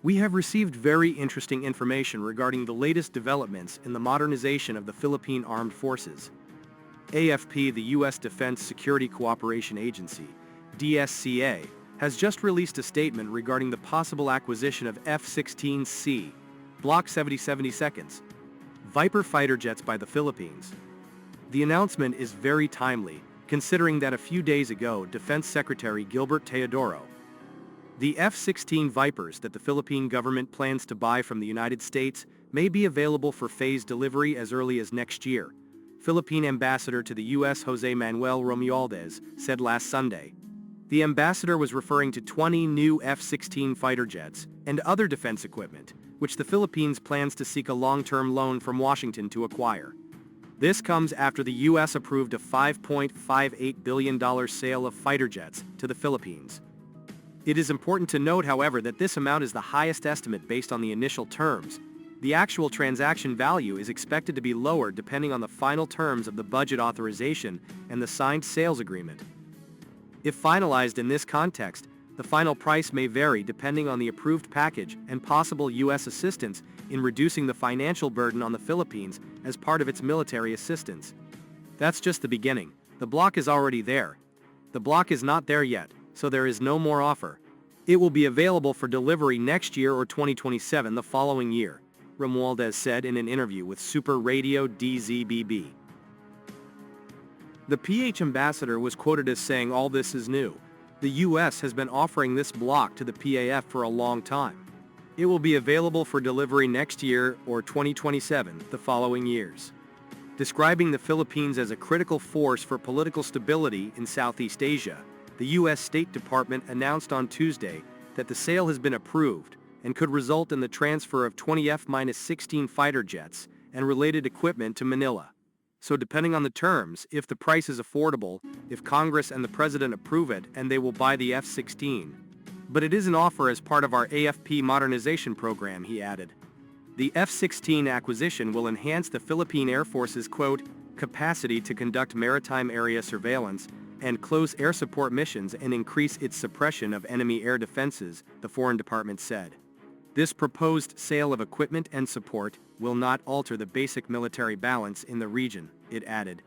We have received very interesting information regarding the latest developments in the modernization of the Philippine Armed Forces. AFP, the U.S. Defense Security Cooperation Agency, DSCA, has just released a statement regarding the possible acquisition of F-16C Block 70-72 Viper fighter jets by the Philippines. The announcement is very timely, considering that a few days ago Defense Secretary Gilbert Teodoro, the F-16 Vipers that the Philippine government plans to buy from the United States may be available for phased delivery as early as next year, Philippine Ambassador to the U.S. Jose Manuel Romualdez said last Sunday. The ambassador was referring to 20 new F-16 fighter jets and other defense equipment, which the Philippines plans to seek a long-term loan from Washington to acquire. This comes after the U.S. approved a $5.58 billion sale of fighter jets to the Philippines. It is important to note, however, that this amount is the highest estimate based on the initial terms. The actual transaction value is expected to be lower depending on the final terms of the budget authorization and the signed sales agreement. If finalized in this context, the final price may vary depending on the approved package and possible U.S. assistance in reducing the financial burden on the Philippines as part of its military assistance. That's just the beginning. The block is already there. The block is not there yet, so there is no more offer. It will be available for delivery next year or 2027 the following year, Romualdez said in an interview with Super Radio DZBB. The PH ambassador was quoted as saying all this is new. The U.S. has been offering this block to the PAF for a long time. It will be available for delivery next year or 2027 the following years. Describing the Philippines as a critical force for political stability in Southeast Asia, the U.S. State Department announced on Tuesday that the sale has been approved and could result in the transfer of 20 F-16 fighter jets and related equipment to Manila. So depending on the terms, if the price is affordable, if Congress and the President approve it, and they will buy the F-16. But it is an offer as part of our AFP modernization program, he added. The F-16 acquisition will enhance the Philippine Air Force's, quote, capacity to conduct maritime area surveillance and close air support missions and increase its suppression of enemy air defenses, the Foreign Department said. This proposed sale of equipment and support will not alter the basic military balance in the region, it added.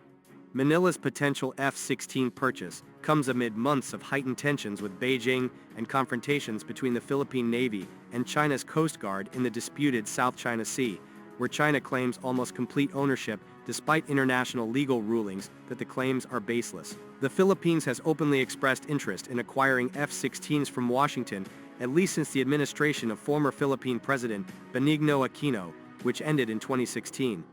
Manila's potential F-16 purchase comes amid months of heightened tensions with Beijing and confrontations between the Philippine Navy and China's Coast Guard in the disputed South China Sea, where China claims almost complete ownership despite international legal rulings that the claims are baseless. The Philippines has openly expressed interest in acquiring F-16s from Washington, at least since the administration of former Philippine President Benigno Aquino, which ended in 2016.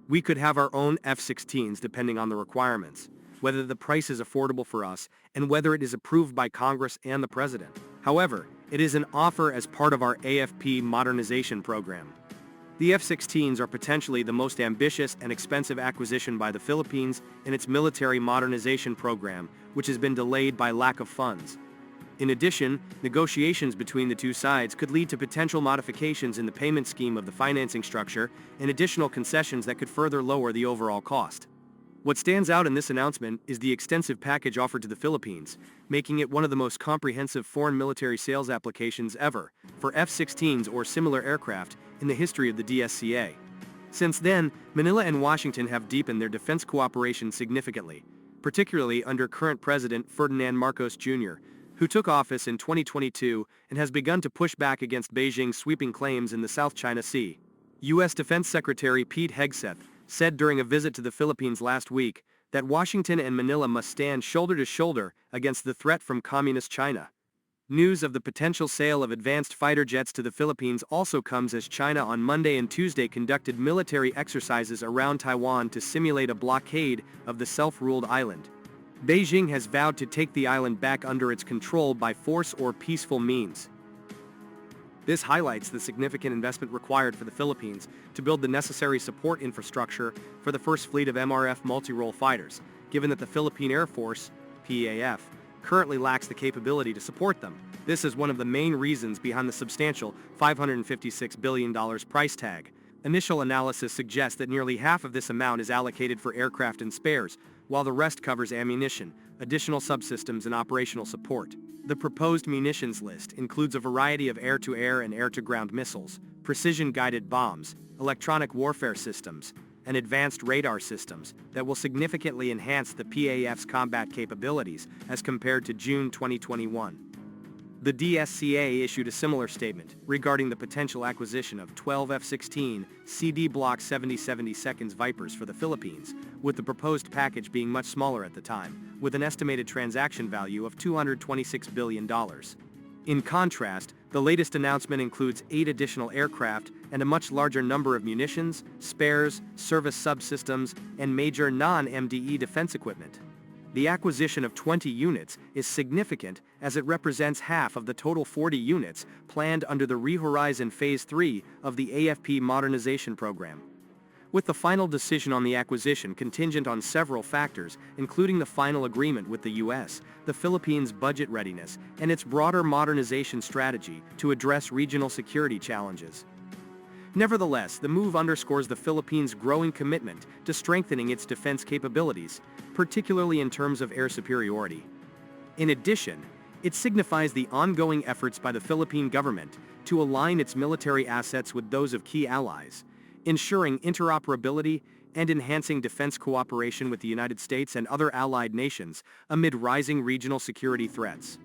We could have our own F-16s depending on the requirements, whether the price is affordable for us, and whether it is approved by Congress and the President. However, it is an offer as part of our AFP modernization program. The F-16s are potentially the most ambitious and expensive acquisition by the Philippines in its military modernization program, which has been delayed by lack of funds. In addition, negotiations between the two sides could lead to potential modifications in the payment scheme of the financing structure and additional concessions that could further lower the overall cost. What stands out in this announcement is the extensive package offered to the Philippines, making it one of the most comprehensive foreign military sales applications ever for F-16s or similar aircraft in the history of the DSCA. Since then, Manila and Washington have deepened their defense cooperation significantly, particularly under current President Ferdinand Marcos Jr., who took office in 2022 and has begun to push back against Beijing's sweeping claims in the South China Sea. U.S. Defense Secretary Pete Hegseth said during a visit to the Philippines last week that Washington and Manila must stand shoulder to shoulder against the threat from Communist China. News of the potential sale of advanced fighter jets to the Philippines also comes as China on Monday and Tuesday conducted military exercises around Taiwan to simulate a blockade of the self-ruled island. Beijing has vowed to take the island back under its control by force or peaceful means. This highlights the significant investment required for the Philippines to build the necessary support infrastructure for the first fleet of MRF multi-role fighters, given that the Philippine Air Force, PAF, currently lacks the capability to support them. This is one of the main reasons behind the substantial $556 billion price tag. Initial analysis suggests that nearly half of this amount is allocated for aircraft and spares, while the rest covers ammunition, additional subsystems and operational support. The proposed munitions list includes a variety of air-to-air and air-to-ground missiles, precision-guided bombs, electronic warfare systems, and advanced radar systems that will significantly enhance the PAF's combat capabilities as compared to June 2021. The DSCA issued a similar statement regarding the potential acquisition of 12 F-16C Block 70/72 Vipers for the Philippines, with the proposed package being much smaller at the time, with an estimated transaction value of $226 billion. In contrast, the latest announcement includes 8 additional aircraft and a much larger number of munitions, spares, service subsystems, and major non-MDE defense equipment. The acquisition of 20 units is significant as it represents half of the total 40 units planned under the Rehorizon Phase 3 of the AFP modernization program. With the final decision on the acquisition contingent on several factors, including the final agreement with the U.S., the Philippines' budget readiness, and its broader modernization strategy to address regional security challenges. Nevertheless, the move underscores the Philippines' growing commitment to strengthening its defense capabilities, particularly in terms of air superiority. In addition, it signifies the ongoing efforts by the Philippine government to align its military assets with those of key allies, ensuring interoperability and enhancing defense cooperation with the United States and other allied nations amid rising regional security threats.